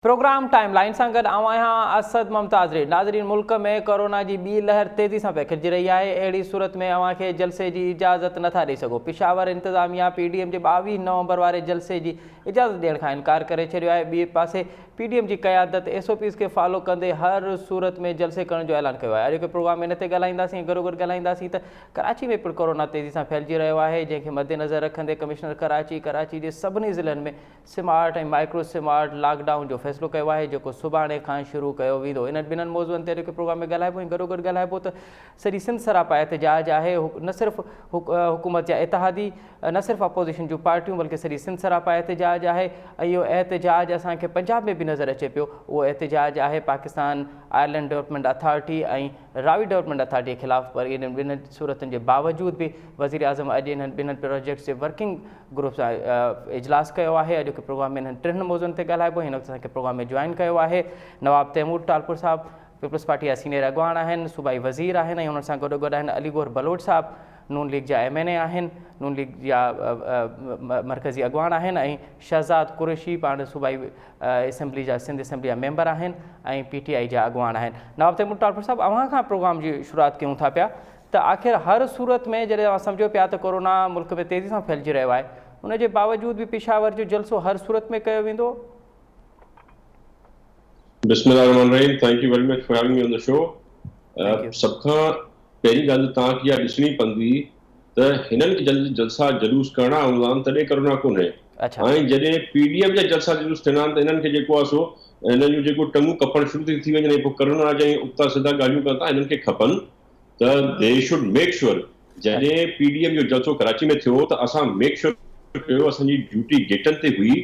Programme time line सां गॾु आहियां असद मुमताज़ रेड। नाज़रीन, मुल्क में कोरोना जी ॿी लहर तेज़ी सां पखिड़िजी रही आहे। अहिड़ी सूरत में अव्हांखे जलसे जी इजाज़त नथा ॾेई सघो। पिशावर इंतिज़ामिया PDM जे 22 नवंबर वारे जलसे जी इजाज़त ॾियण खां इनकार करे छॾियो आहे। ॿिए पासे PDM जी क़यादत SOPs खे फॉलो कंदे हर सूरत में जलसे करण जो ऐलान कयो आहे। अॼु के प्रोग्राम में इन ते ॻाल्हाईंदासीं। गॾोगॾु ॻाल्हाईंदासीं त कराची में पिणु कोरोना तेज़ी सां फैलिजी रहियो आहे, जंहिंखे मद्देनज़र रखंदे कमिश्नर कराची जे सभिनी ज़िलनि में स्मार्ट ऐं माइक्रो स्मार्ट लॉकडाउन जो फ़ैसिलो कयो आहे, जेको सुभाणे खां शुरू कयो वेंदो। इन्हनि ॿिन्हिनि मौज़ूअनि ते अॼु प्रोग्राम में ॻाल्हाइबो ऐं गॾोगॾु ॻाल्हाइबो त सॼी सिंध सरापा एहतजाज आहे। न सिर्फ़ु हुकूमत जा इतिहादी, न सिर्फ़ु अपोज़िशन जूं पार्टियूं, बल्कि सॼी सिंध सरापा एहतजाज आहे। ऐं इहो एहतजाज असांखे पंजाब में बि नज़र अचे पियो। उहो एहतजाज आहे पाकिस्तान आयरलैंड डेवलपमेंट अथॉरिटी ऐं रावी डेवलपमेंट अथॉरिटी जे ख़िलाफ़। पर इन्हनि ॿिन्हिनि सूरतुनि जे बावजूद बि वज़ीर आज़म अॼु इन्हनि ॿिन्हिनि प्रोजेक्ट्स जे वर्किंग ग्रुप सां इजलास कयो आहे। अॼु के प्रोग्राम में इन्हनि टिनि मौज़ुअनि ते ॻाल्हाइबो। हिन वक़्तु असांखे प्रोग्राम में जॉइन कयो आहे नवाब तैमूर टालपुर साहब, पीपल्स पार्टी जा सीनियर अॻवान आहिनि, सूबाई वज़ीर आहिनि, ऐं हुन सां गॾोगॾु आहिनि अलीगौर बलोच साहब, नून लीग जा MNA आहिनि, नून लीग जा मरकज़ी अॻवान आहिनि, ऐं शहज़ाद कुरैशी पाण सूबाई असेंबली जा सिंध असेंबली जा मेंबर आहिनि ऐं PTI जा अॻवान आहिनि। नवाब तैमूर टालपुर साहब, अव्हां खां प्रोग्राम जी शुरूआत कयूं था पिया त आख़िर हर सूरत में जॾहिं तव्हां सम्झो पिया त कोरोना मुल्क में तेज़ी सां फैलिजी रहियो आहे, उनजे बावजूद बि पिशावर जो जलसो हर सूरत में कयो वेंदो? बिस्मिल्लाहिर्रहमानिर्रहीम, thank you very much for having me on the show. सब खां पहिरीं ॻाल्हि तव्हांखे इहा ॾिसणी पवंदी त हिननि खे जलसा जुलूस करणा हूंदा आहिनि तॾहिं कोरोना कोन्हे। ऐं जॾहिं PDM जा जलसा जुलूस थींदा आहिनि त इन्हनि खे जेको आहे सो हिननि जूं जेको टंगूं कपणु शुरू थी वञनि, पोइ कोरोना जा उता सिधा ॻाल्हियूं कनि था, हिननि खे खपनि त दे शुड मेक श्योर जॾहिं PDM जो जलसो कराची में थियो त असां मेक श्योर कयो असांजी ड्यूटी गेटनि ते हुई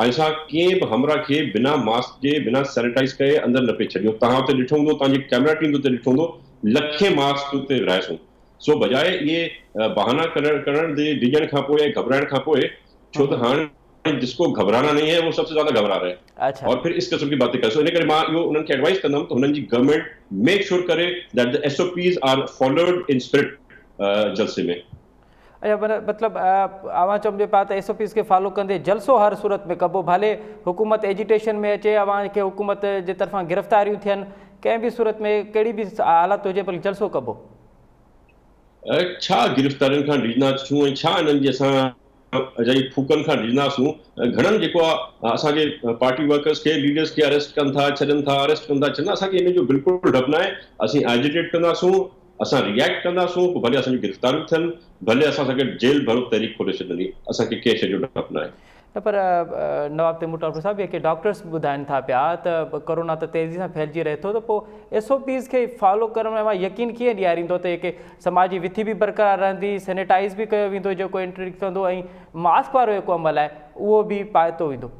ऐं असां कंहिं बि हमरा खे बिना मास्क जे बिना सैनिटाइज़ करे अंदरि न पिए छॾियो। तव्हां हुते ॾिठो हूंदो, तव्हांजी कैमरा टीम उते ॾिठो हूंदो, लखे मास्क उते विराएसूं। सो बजाए इहे बहाना करण जे डिॼण खां पोइ या घबराइण खां पोइ, छो त हाणे जिसको घबराना नहीं है वो सबसे ज्यादा घबरा रहे हैं और फिर इस किस्म की बातें करे। सो इन करे मां इहो उन्हनि खे एडवाइस कंदुमि त हुननि जी गवर्नमेंट मेक श्योर करे that the SOPs are followed in spirit जलसे में। मतिलबु अव्हां चवंदो पिया त SOPs खे फॉलो कंदे जलसो हर सूरत में कबो, भले हुकूमत एजिटेशन में अचे, अव्हांखे हुकूमत जे तरफ़ां गिरफ़्तारियूं थियनि, कंहिं बि सूरत में कहिड़ी बि हालत हुजे, पर जलसो कबो। छा गिरफ़्तारियुनि खां डिजंदासीं ऐं छा हिननि जी असां अजाई फूकनि खां डिजंदासीं? घणनि जेको आहे असांजे पार्टी वर्कर्स खे, लीडर्स खे अरेस्ट कनि था, छॾनि था, अरेस्ट कनि था, चवंदा असांखे हिन जो बिल्कुलु डपु न आहे। असीं एजिटेट कंदासीं, असां रिएक्ट कंदासीं, भले असांजी गिरफ़्तारियूं थियनि, भले असां सां गॾु जेल भरो तहरीक खोले छॾंदी, असांखे कंहिं शइ जो डपु न आहे। न पर नवाब तैमूर टालपुर साहब, जेके डॉक्टर्स ॿुधाइनि था पिया त कोरोना त तेज़ी सां फैलिजी रहे थो, त पोइ SOPs खे फॉलो करण में यकीन कीअं ॾियारींदो त जेके समाजी विथी बि बरक़रार रहंदी, सैनिटाइज़ बि कयो वेंदो जेको एंट्री कंदो, ऐं मास्क वारो जेको अमल आहे उहो बि पाइतो वेंदो?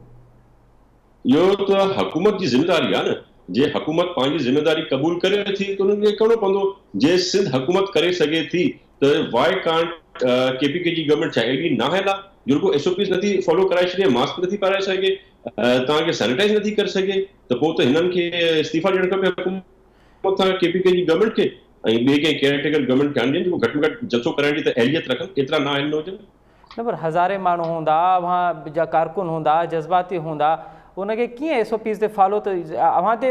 इहो त हुकूमत जी ज़िमेदारी आहे न। जे हुकूमत पंहिंजी ज़िमेदारी क़बूल करे थी त उन्हनि खे करिणो पवंदो। जे सिंध हुकूमत करे सघे थी त वाई कांट KPK जी गवर्नमेंट छा एॾी नाअहल आहे जेको SOPs नथी फॉलो कराए छॾे, मास्क नथी पाराए सघे, तव्हांखे सैनिटाइज़ नथी करे सघे, त पोइ त हिननि खे इस्तीफ़ा ॾियणु खपे हुकूमत सां KPK जी गवर्नमेंट खे, ऐं ॿिए कंहिं केयरटेकर गवर्नमेंट खे आणणु ॾियनि जेको घटि में घटि जलसो कराइण जी त एहलियत रखनि। केतिरा नाअहल न हुजनि। न पर हज़ारे माण्हू हूंदा, अव्हां जा कारकुन हूंदा, जज़्बाती हूंदा, उनखे कीअं SOPs ते फॉलो त अव्हांजे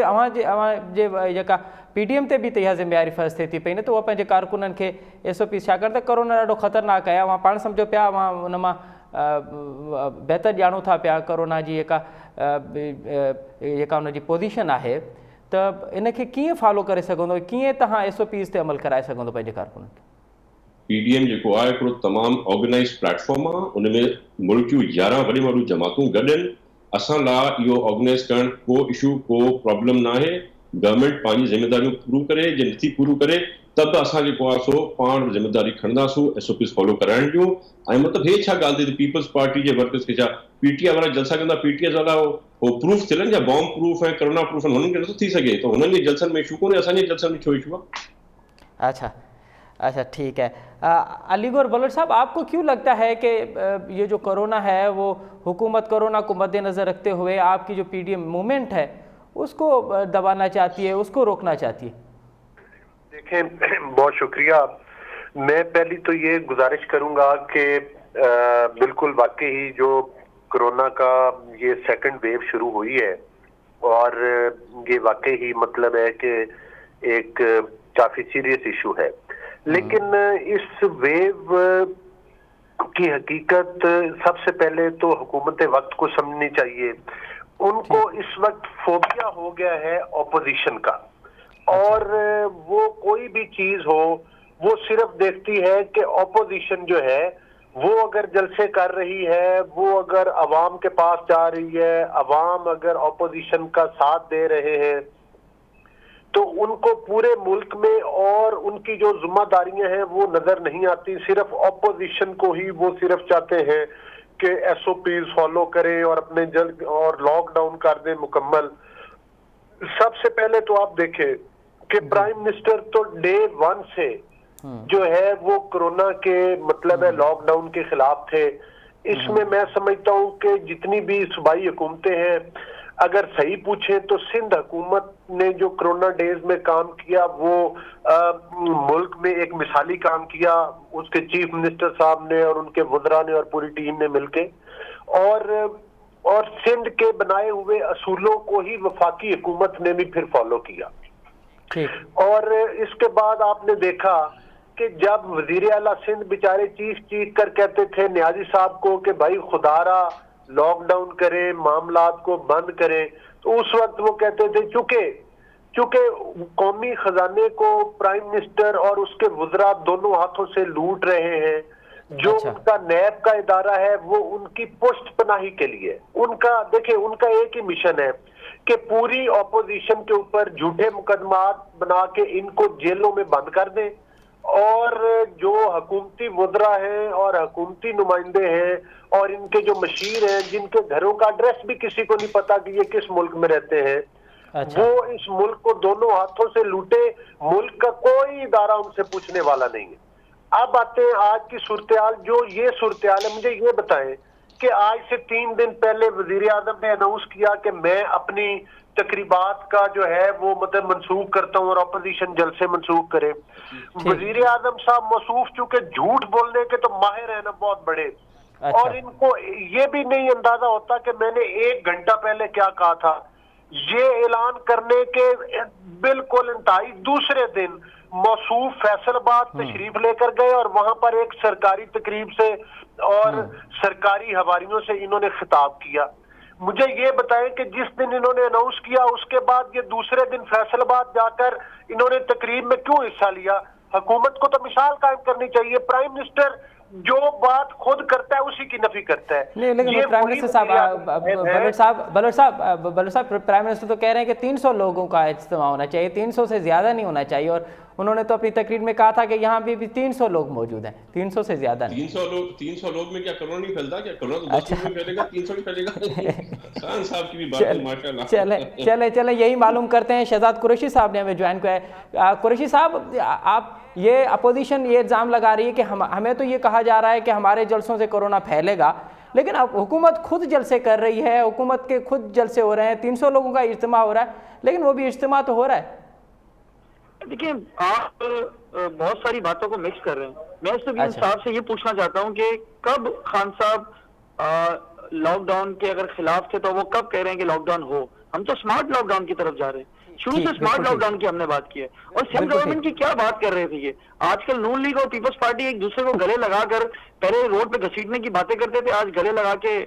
जेका PDM ते बि त इहा ज़िम्मेवारी फर्ज़ थिए थी पई न, त उहा पंहिंजे कारकुननि खे SOPs, छाकाणि त कोरोना ॾाढो ख़तरनाक आहे। अव्हां पाण सम्झो पिया, अव्हां उन मां बहितर ॼाणो था पिया कोरोना जी जेका उनजी पोज़ीशन आहे, त इनखे कीअं फॉलो करे सघंदो, कीअं तव्हां SOPs ते अमल कराए सघंदो पंहिंजे कारकुननि खे? PDM जेको आहे हिकिड़ो तमामु ऑर्गेनाइज़ प्लेटफॉर्म आहे, उन में मुल्क जूं 11 वॾी वॾियूं जमातूं गॾु आहिनि। असां लाइ इहो ऑर्गेनाइज़ करणु को इशू, को प्रॉब्लम न आहे। गवर्नमेंट पंहिंजी ज़िमेदारियूं पूरी करे, जे नथी पूरी करे त बि असां जेको आहे सो पाण ज़िमेदारी खणंदासीं SOPs फॉलो कराइण जूं। ऐं मतिलबु हे छा ॻाल्हि थी पीपल्स पार्टी जे वर्कर्स खे छा PTI वारा जलसा कंदा, PTI वारा हो प्रूफ थियनि या बॉम्ब प्रूफ ऐं कोरोना प्रूफ हुननि खे नथो थी सघे, त हुननि जे जलसनि में इशू कोन्हे, असांजे जलसनि में छो इशू आहे? अच्छा ठीक है। अलीगौर बलोच साहब, आपको क्यों लगता है कि ये जो कोरोना है वो हुकूमत कोरोना को मद्देनज़र रखते हुए आपकी जो PDM मूवमेंट है उसको दबाना चाहती है, उसको रोकना चाहती है? देखें, बहुत शुक्रिया। मैं पहली तो ये गुजारिश करूंगा कि बिल्कुल वाकई ही जो कोरोना का ये सेकंड वेव शुरू हुई है اور یہ واقعی ہی مطلب ہے کہ ایک کافی سیریس ایشو ہے. لیکن اس ویو کی حقیقت سب سے پہلے تو حکومت وقت کو سمجھنی چاہیے. ان کو اس وقت فوبیا ہو گیا ہے اپوزیشن کا, اور وہ کوئی بھی چیز ہو وہ صرف دیکھتی ہے کہ اپوزیشن جو ہے وہ اگر جلسے کر رہی ہے, وہ اگر عوام کے پاس جا رہی ہے, عوام اگر اپوزیشن کا ساتھ دے رہے ہیں, تو ان کو پورے ملک میں اور ان کی جو ذمہ داریاں ہیں وہ نظر نہیں آتی. صرف اپوزیشن کو ہی وہ صرف چاہتے ہیں کہ ایس او پیز فالو کریں اور اپنے اور لاک ڈاؤن کر دیں مکمل. سب سے پہلے تو آپ دیکھیں کہ پرائم منسٹر تو ڈے 1 سے جو ہے وہ کورونا کے مطلب ہے لاک ڈاؤن کے خلاف تھے. اس میں سمجھتا ہوں کہ جتنی بھی صوبائی حکومتیں ہیں, اگر صحیح پوچھیں تو سندھ حکومت نے جو کرونا ڈیز میں کام کیا وہ ملک میں ایک مثالی کام کیا, اس کے چیف منسٹر صاحب نے اور ان کے وزراء نے اور پوری ٹیم نے مل کے, اور سندھ کے بنائے ہوئے اصولوں کو ہی وفاقی حکومت نے بھی پھر فالو کیا. اور اس کے بعد آپ نے دیکھا کہ جب وزیر اعلیٰ سندھ بیچارے چیخ کر کہتے تھے نیازی صاحب کو کہ بھائی خدا را لاک ڈاؤن کریں, معاملات کو بند کریں, تو اس وقت وہ کہتے تھے چونکہ قومی خزانے کو پرائم منسٹر اور اس کے وزراء دونوں ہاتھوں سے لوٹ رہے ہیں, جو ان کا نیب کا ادارہ ہے وہ ان کی پشت پناہی کے لیے, ان کا ایک ہی مشن ہے کہ پوری اپوزیشن کے اوپر جھوٹے مقدمات بنا کے ان کو جیلوں میں بند کر دیں, اور جو حکومتی وزراء ہیں اور حکومتی نمائندے ہیں اور ان کے جو مشیر ہیں جن کے گھروں کا ایڈریس بھی کسی کو نہیں پتا کہ یہ کس ملک میں رہتے ہیں, وہ اس ملک کو دونوں ہاتھوں سے لوٹے. ملک کا کوئی ادارہ ان سے پوچھنے والا نہیں ہے. اب آتے ہیں آج کی صورتحال, جو یہ صورتحال ہے, مجھے یہ بتائیں کہ آج سے 3 دن پہلے وزیر اعظم نے اناؤنس کیا کہ میں اپنی تقریبات کا جو ہے وہ مطلب منسوخ کرتا ہوں اور اپوزیشن جلسے منسوخ کرے. وزیر اعظم صاحب موصوف چونکہ جھوٹ بولنے کے تو ماہر ہیں نا بہت بڑے, اور ان کو یہ بھی نہیں اندازہ ہوتا کہ میں نے 1 گھنٹہ پہلے کیا کہا تھا. یہ اعلان کرنے کے بالکل انتہائی دوسرے دن موصوف فیصل آباد تشریف لے کر گئے اور وہاں پر ایک سرکاری تقریب سے اور سرکاری حواریوں سے انہوں نے خطاب کیا. مجھے یہ بتائیں کہ جس دن انہوں نے اناؤنس کیا اس کے بعد یہ دوسرے دن فیصل آباد جا کر انہوں نے تقریب میں کیوں حصہ لیا؟ حکومت کو تو مثال قائم کرنی چاہیے. پرائم منسٹر جو بات خود کرتا ہے اسی کی نفی کرتا ہے. نہیں, لیکن پرائم منسٹر صاحب بلوچ صاحب پرائم منسٹر تو کہہ رہے ہیں کہ 300 لوگوں کا اجتماع ہونا چاہیے, 300 سے زیادہ نہیں ہونا چاہیے, اور انہوں نے تو اپنی تقریر میں کہا تھا کہ یہاں بھی 300 لوگ موجود ہیں, 300 سے زیادہ نہیں. 300 لوگ میں کیا کرونا نہیں پھیلتا؟ کیا کرونا تو 10 لوگ میں پھیلے گا, 300 نہیں پھیلے گا؟ خان صاحب کی بھی بات ہے ماشاءاللہ. چلیں یہی معلوم کرتے ہیں. شہزاد قریشی صاحب نے ہمیں جوائن کیا ہے. قریشی صاحب, آپ یہ اپوزیشن یہ الزام لگا رہی ہے کہ ہمیں تو یہ کہا جا رہا ہے کہ ہمارے جلسوں سے کورونا پھیلے گا, لیکن اب حکومت خود جلسے کر رہی ہے, حکومت کے خود جلسے ہو رہے ہیں, 300 لوگوں کا اجتماع ہو رہا ہے, لیکن وہ بھی اجتماع تو ہو رہا ہے. دیکھیں, آپ بہت ساری باتوں کو مکس کر رہے ہیں. میں صرف صاحب سے یہ پوچھنا چاہتا ہوں کہ کب خان صاحب لاک ڈاؤن کے اگر خلاف تھے تو وہ کب کہہ رہے ہیں کہ لاک ڈاؤن ہو؟ ہم تو اسمارٹ لاک ڈاؤن کی طرف جا رہے ہیں. شروع سے اسمارٹ لاک ڈاؤن کی ہم نے بات کی ہے, اور سیلف گورنمنٹ کی کیا بات کر رہے تھے. یہ آج کل نون لیگ اور پیپلز پارٹی ایک دوسرے کو گلے لگا کر پہلے روڈ پہ گھسیٹنے کی باتیں کرتے تھے, آج گلے لگا کے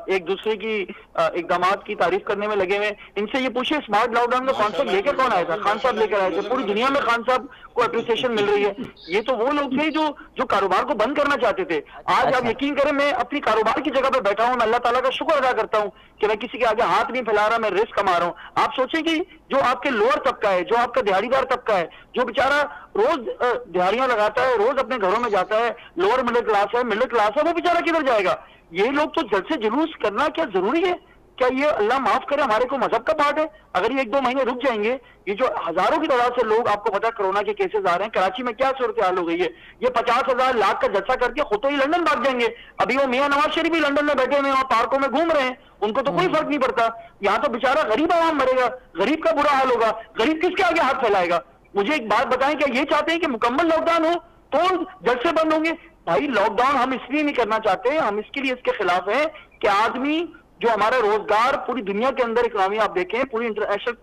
ایک دوسرے کی اقدامات کی تعریف کرنے میں لگے ہوئے. ان سے یہ پوچھیں اسمارٹ لاک ڈاؤن کا کانسیپٹ لے کر کون آیا تھا؟ خان صاحب لے کر آئے تھے. پوری دنیا میں خان صاحب کو اپریسیشن مل رہی ہے. یہ تو وہ لوگ تھے جو کاروبار کو بند کرنا چاہتے تھے. آج آپ یقین کریں, میں اپنی کاروبار کی جگہ پہ بیٹھا ہوں, میں اللہ تعالیٰ کا شکر ادا کرتا ہوں کہ میں کسی کے آگے ہاتھ نہیں پھیلا رہا, میں رسک کما رہا ہوں. آپ سوچیں کہ جو آپ کے لوور طبقہ ہے, جو آپ کا دیہڑی دار طبقہ ہے, جو بیچارہ روز دیہڑیاں لگاتا ہے, روز اپنے گھروں میں جاتا ہے, لوور مڈل کلاس ہے, مڈل کلاس ہے, وہ بیچارہ کدھر جائے گا؟ یہ لوگ تو جلسے جلوس کرنا کیا ضروری ہے؟ کیا یہ اللہ معاف کرے ہمارے کو مذہب کا پارٹ ہے؟ اگر یہ 1-2 مہینے رک جائیں گے, یہ جو ہزاروں کی تعداد سے لوگ, آپ کو پتا کرونا کے کیسز آ رہے ہیں, کراچی میں کیا صورتحال ہو گئی ہے, یہ 50,000 لاکھ کا جلسہ کر کے خود تو ہی لندن بھاگ جائیں گے. ابھی وہ میاں نواز شریف بھی لندن میں بیٹھے ہوئے ہیں اور پارکوں میں گھوم رہے ہیں, ان کو تو کوئی فرق نہیں پڑتا. یہاں تو بیچارہ غریب عوام مرے گا, غریب کا برا حال ہوگا. غریب کس کے آگے ہاتھ پھیلائے گا؟ مجھے ایک بات بتائیں, کیا یہ چاہتے ہیں کہ مکمل لاک ڈاؤن ہو تو جلسے بند ہوں گے؟ بھائی لاک ڈاؤن ہم اس لیے نہیں کرنا چاہتے, ہم اس کے لیے اس کے خلاف ہیں کہ آدمی जो हमारा रोजगार पूरी दुनिया के अंदर इकोनॉमी आप देखें, पूरी इंटरनेशनल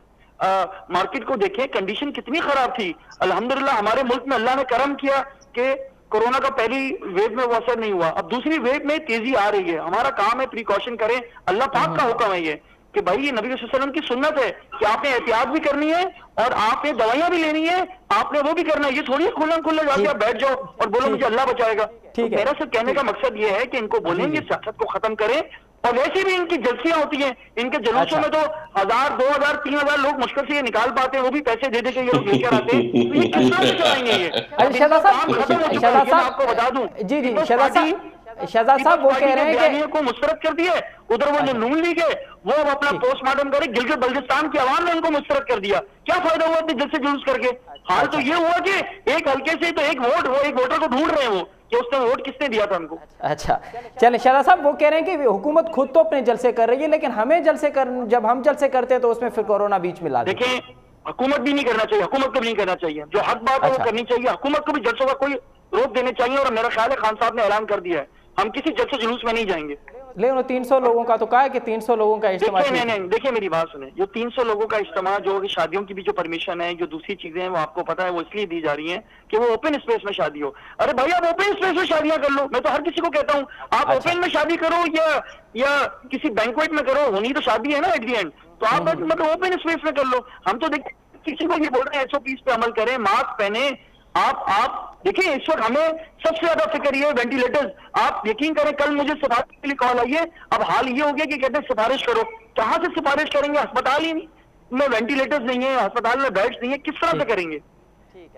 मार्केट को देखें, कंडीशन कितनी खराब थी। अल्हम्दुलिल्लाह हमारे मुल्क में अल्लाह ने करम किया कि कोरोना का पहली वेव में वो असर नहीं हुआ। अब दूसरी वेव में तेजी आ रही है, हमारा काम है प्रिकॉशन करें, अल्लाह पाक का हुक्म है ये कि भाई ये नबी सल्लल्लाहु अलैहि वसल्लम की सुन्नत है कि आपने एहतियात भी करनी है और आपने दवाइयां भी लेनी है, आपने वो भी करना है। ये थोड़ी खुल्लम खुल्ला जाके आप बैठ जाओ और बोलो मुझे अल्लाह बचाएगा। तो मेरा सिर्फ कहने का मकसद ये है कि इनको बोलेंगे सियासत को खत्म करें, और वैसे भी इनकी जलसियां होती हैं, इनके जुलूसों में तो 1000, 2000, 3000 लोग मुश्किल से ये निकाल पाते हैं, वो भी पैसे दे दे के ये लोग लेकर आते हैं। तो ये किस तरह से चलाएंगे ये? काम खत्म हो चुका है, मैं आपको बता दूं। जी जी शहजाद साहब वो कह रहे हैं को मुस्तरद कर दिया, उधर वो जो नून लीग है वो अब अपना पोस्टमार्टम करे, गिलगित बल्टिस्तान की आवाम ने उनको मुस्तरद कर दिया। क्या फायदा हुआ इतने जल्द से जुलूस करके? हाल तो ये हुआ कि एक हल्के से तो एक वोटर को ढूंढ रहे हैं वो कि उसने वोट किसने दिया था हमको। अच्छा चले शहजाद साहब वो कह रहे हैं कि हुकूमत खुद तो अपने जलसे कर रही है, लेकिन हमें जब हम जलसे करते हैं तो उसमें फिर कोरोना बीच में ला देते हैं। देखें हुकूमत भी नहीं करना चाहिए, हुकूमत को भी नहीं करना चाहिए, जो हक बात है वो करनी चाहिए। हुकूमत को भी जलसों का कोई रोक देने चाहिए, और मेरा ख्याल है खान साहब ने ऐलान कर दिया है हम किसी जलसे जुलूस में नहीं जाएंगे। लेकिन 300 लोगों का तो कहा है कि 300 लोगों का इज्तिमा। नहीं देखिए मेरी बात सुने, जो 300 लोगों का इज्तिमा, जो शादियों की भी जो परमिशन है, जो दूसरी चीजें हैं वो आपको पता है वो इसलिए दी जा रही हैं कि वो ओपन स्पेस में शादी हो। अरे भाई आप ओपन स्पेस में शादियां कर लो, मैं तो हर किसी को कहता हूँ आप ओपन में शादी करो या किसी बैंक्वेट में करो, होनी तो शादी है ना एट दी एंड, तो आप मतलब ओपन स्पेस में कर लो। हम तो देख किसी को ये बोल रहे हैं SOPs पे अमल करें, मास्क पहने। आप देखिए इस वक्त हमें सबसे ज्यादा फिक्र ये है वेंटिलेटर्स। आप यकीन करें कल मुझे सिफारिश के लिए कॉल आई है, अब हाल ये हो गया कि कहते हैं सिफारिश करो, कहां से सिफारिश करेंगे? अस्पताल ही नहीं में वेंटिलेटर्स नहीं है, अस्पताल में बेड्स नहीं है, किस तरह से करेंगे?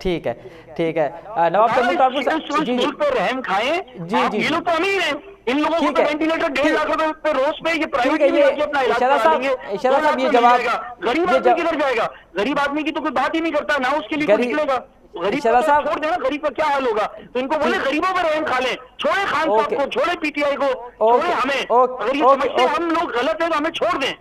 ठीक है नवाब तैमूर टालपुर साहब जी पे रहम खाएं। जी ये लोग तो अमीर हैं, इन लोगों को तो वेंटिलेटर 1.5 लाख रुपए पे रोज पे ये प्राइवेट अपना इलाज साहब ये जवाब गरीब आदमी किधर जाएगा? गरीब आदमी की तो कोई बात ही नहीं करता ना, उसके लिए कोई निकलेगा। गरीब छोड़ देना, गरीब का क्या हाल होगा? तो इनको बोले गरीबों पर रहम खा लें, छोड़े खान साहब को, छोड़े PTI को, छोड़े हमें। अगर ये समझते हम लोग गलत है तो हमें छोड़ दें।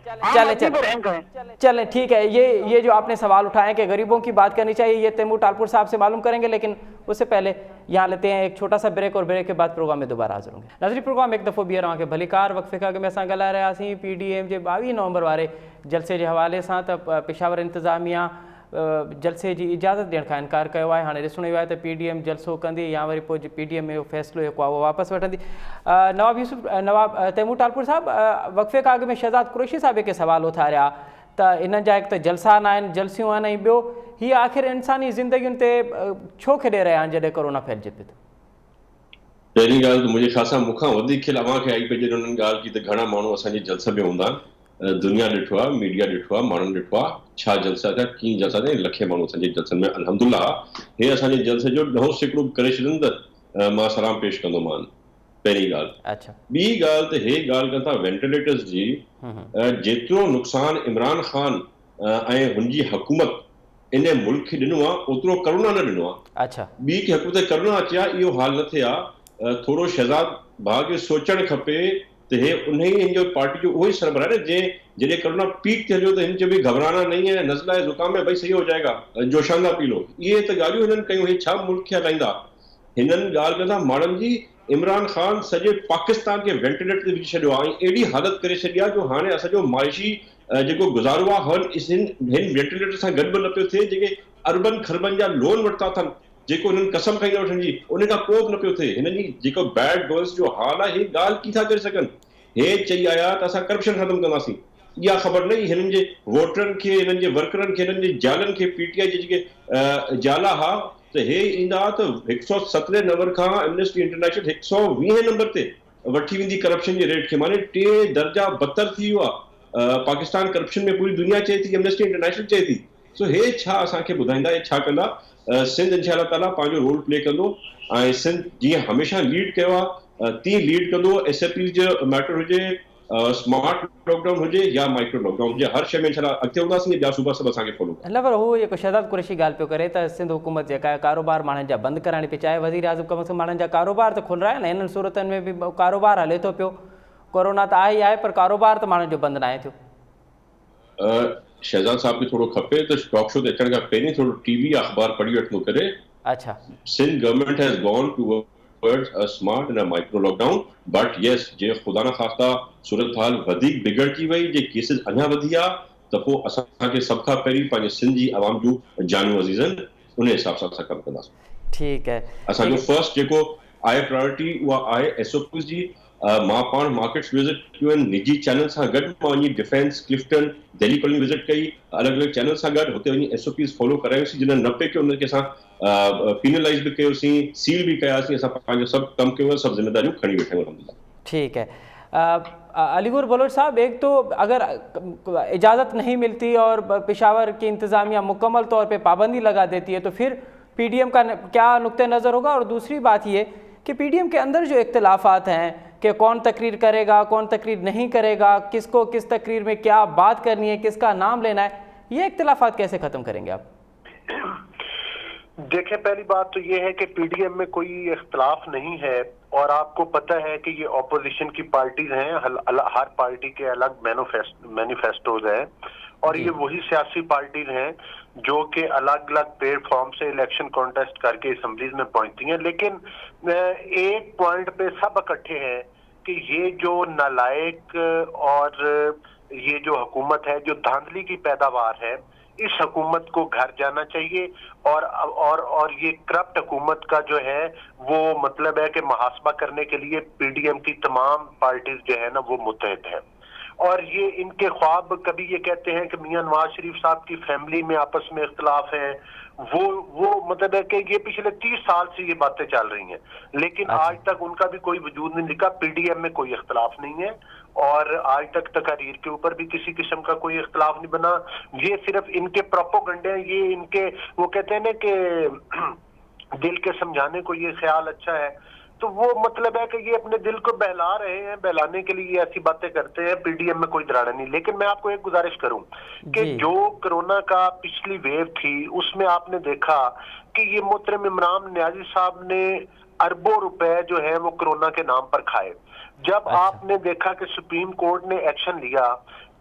चलें ठीक है। ये जो आपने सवाल उठाए कि गरीबों की बात करनी चाहिए, ये तैमूर टालपुर साहब से मालूम करेंगे, लेकिन उससे पहले यहाँ लेते हैं एक छोटा सा ब्रेक, और ब्रेक के बाद प्रोग्राम में दोबारा हाजिर होंगे। नाज़रीन प्रोग्राम एक दफ़ो बीहर के भलीकार वक़्फ़े खां में असां ॻाल्हाए रहियासीं PDM जे 22 नवंबर वारे जलसे जे हवाले सां। त पेशावर इंतज़ामिया जलसे जी इजाज़त ॾियण खां इनकार कयो आहे। हाणे ॾिसणो इहो आहे त PDM जलसो कंदी या वरी पोइ PDM में फ़ैसिलो जेको आहे उहो वापसि वठंदी। नवाब तैमूर टालपुर साहब वक़्फ़े खां अॻु में शहज़ाद कुरैशी साहिब खे सवाल उथारिया त इन जा हिकु त जलसा न आहिनि, जलसियूं आहिनि, ऐं ॿियो हीअ आख़िर इंसानी ज़िंदगियुनि ते छो खेॾे रहिया आहिनि जॾहिं कोरोना फैलिजे पियो थो? पहिरीं ॻाल्हि त मुंहिंजे ख़ासा मूंखां वधीक खिल अव्हांखे आई पई जॾहिं उन्हनि ॻाल्हि की त घणा माण्हू असांजे जलसे में हूंदा आहिनि। दुनिया ॾिठो आहे, मीडिया ॾिठो आहे, माण्हुनि ॾिठो आहे छा जलसा थिया, कीअं जलसा थिया। लखे माण्हू असांजे जलसनि में अल्हम्दुलिल्लाह हे असांजे जलसे जो 10% करे छॾनि त मां सलाम पेश कंदोमान। पहिरीं ॻाल्हि। ॿी ॻाल्हि त हे ॻाल्हि कनि था वेंटिलेटर्स जी, जेतिरो नुक़सान इमरान ख़ान ऐं हुनजी हुकूमत इन मुल्क खे ॾिनो आहे ओतिरो करोना न ॾिनो आहे। ॿी की हुकूमत करोना अचे आहे इहो हाल न थिए आहे। थोरो शहज़ाद भाउ खे सोचणु खपे त हे उन ई हिन जो पार्टी जो उहो ई सरबराह है जॾहिं करोना पीक थिए जो त हिन जो बि घबराना नहीं है, नज़ला है, ज़ुकाम है, भाई सही हो जाएगा, जोशांदा पी लो। इहे त ॻाल्हियूं हिननि कयूं, हे छा मुल्क खे हलाईंदा? हिननि ॻाल्हि कंदा माण्हुनि जी इमरान ख़ान सॼे पाकिस्तान खे वेंटिलेटर ते विझी छॾियो आहे, अहिड़ी हालत करे छॾी आहे जो हाणे असांजो माइशी जेको गुज़ारो आहे हिन वेंटिलेटर सां गॾु बि न पियो थिए। जेके अरबन खरबन जा लोन वरिता अथनि, जेको हिननि कसम खाई न वठण जी, उन खां पोइ बि न पियो थिए। हिननि जी जेको बैड गवर्नेंस जो हाल आहे, हे ॻाल्हि की था करे सघनि? हे चई आया त असां करप्शन ख़तमु कंदासीं, इहा ख़बर न हिननि जे वोटरनि खे, हिननि जे वर्करनि खे, हिननि जे जालनि खे, PTI जे जेके जाला हुआ त हे ईंदा त 117 नंबर खां एमनेस्टी इंटरनेशनल 120 नंबर ते वठी वेंदी करप्शन जे रेट खे, माने 3 दर्जा बदतर थी वियो आहे पाकिस्तान करप्शन में। पूरी दुनिया चए थी, एमनेस्टी इंटरनेशनल चए थी। सो हे छा असांखे ॿुधाईंदा, हे छा कंदा? सिंध इंशाअल्लाह ताला पंहिंजो रोल प्ले कंदो, ऐं सिंध जीअं हमेशह लीड कयो आहे तीअं लीड कंदो। SAP जो मैटर हुजे, स्मार्ट लॉकडाउन हुजे या माइक्रो लॉकडाउन हुजे, हर शइ में इंशाअल्लाह अॻिते हूंदासीं। ॿिया सूबा सभु असांखे फॉलो कंदा। न पर हू जेको शहज़ाद कुरैशी ॻाल्हि पियो करे त सिंध हुकूमत जेका आहे कारोबार माण्हुनि जा बंदि कराइणी पई चाहे, वज़ीर आज़म कम से कम माण्हुनि जा कारोबार त खुल रहा है न। हिननि सूरतनि में बि कारोबार हले थो पियो, कोरोना त आहे ई आहे, पर कारोबार त माण्हुनि जो बंदि न आहे थियो। शहज़ाद साहब खे थोरो खपे त टॉक शो ते अचण खां पहिरीं थोरो TV या अख़बार पढ़ी वठंदो करे। अच्छा। Sindh government has gone to towards a smart and a micro lockdown. But yes, जे खुदा न खास्ता सूरत हाल वधीक बिगड़जी वई, जे केसिस अञा वधिया त पोइ असांखे सभ खां पहिरीं पंहिंजे सिंध जी आवाम जूं जानूं अज़ीज़नि उन हिसाब सां असां कमु कंदासीं. ठीक है. असांजो फर्स्ट जेको आहे प्रायोरिटी उहा आहे SOPs जी. मां पाण मार्केट्स विज़िट कयूं आहिनि निजी चैनल सां गॾु. मां वञी defence, Clifton, Delhi colony visit कई, अलॻि अलॻि चैनल सां गॾु हुते वञी SOPs फॉलो करायोसीं. जिन न पे कयो उनखे असां पीनलाइज़ बि कयोसीं, सील बि कयासीं. असां पंहिंजो सभु कमु कयो, सभु ज़िम्मेदारियूं खणी वेठा आहियूं अलहमदुलिल्लाह. ठीक है. अलीगुर बलोच साहब, एक तो अगर इजाज़त नहीं मिलती और पेशावर की इंतज़ामिया मुकम्मल तौर पे पाबंदी लगा देती है तो फिर PDM का क्या नुक्ते नज़र होगा? और दूसरी बात ये कि PDM के अंदर जो इख्तिलाफात हैं कि कौन तकरीर करेगा, कौन तकरीर नहीं करेगा, किसको किस तकरीर में क्या बात करनी है, किसका नाम लेना है, ये इख्तिलाफात कैसे ख़त्म करेंगे आप? देखें, पहली बात तो ये है कि PDM में कोई इख्तिलाफ नहीं है और आपको पता है कि ये ऑपोजिशन की पार्टीज हैं, हर पार्टी के अलग मैनिफेस्टोज हैं और ये वही सियासी पार्टीज हैं जो कि अलग अलग प्लेटफॉर्म से इलेक्शन कॉन्टेस्ट करके असेंबलीज में पहुंचती हैं. लेकिन एक पॉइंट पे सब इकट्ठे हैं कि ये जो नालायक और ये जो हुकूमत है, जो धांधली की पैदावार है, इस हुकूमत को घर जाना चाहिए और ये करप्ट हुकूमत का जो है वो मतलब है कि मुहासबा करने के लिए PDM की तमाम पार्टीज जो है ना वो मुत्तहिद है. और ये इनके ख्वाब, कभी ये कहते हैं कि मियां नवाज शरीफ साहब की फैमिली में आपस में इख्तिलाफ है, वो मतलब है कि ये पिछले 30 साल से ये बातें चल रही हैं, लेकिन आज तक उनका भी कोई वजूद नहीं दिखा. PDM में कोई इख्तिलाफ नहीं है और आज तक तकारीर के ऊपर भी किसी किस्म का कोई इख्तिलाफ नहीं बना. ये सिर्फ इनके प्रोपोगंडे हैं, ये इनके, वो कहते हैं ना कि दिल के समझाने को ये ख्याल अच्छा है, तो वो मतलब है कि ये अपने दिल को बहला रहे हैं, बहलाने के लिए ये ऐसी बातें करते हैं. PDM में कोई दराड़ा नहीं. लेकिन मैं आपको एक गुजारिश करूं कि जो कोरोना का पिछली वेव थी उसमें आपने देखा कि ये मोहतरम इमरान नियाज़ी साहब ने अरबों रुपए जो है वो कोरोना के नाम पर खाए. जब आपने देखा कि सुप्रीम कोर्ट ने एक्शन लिया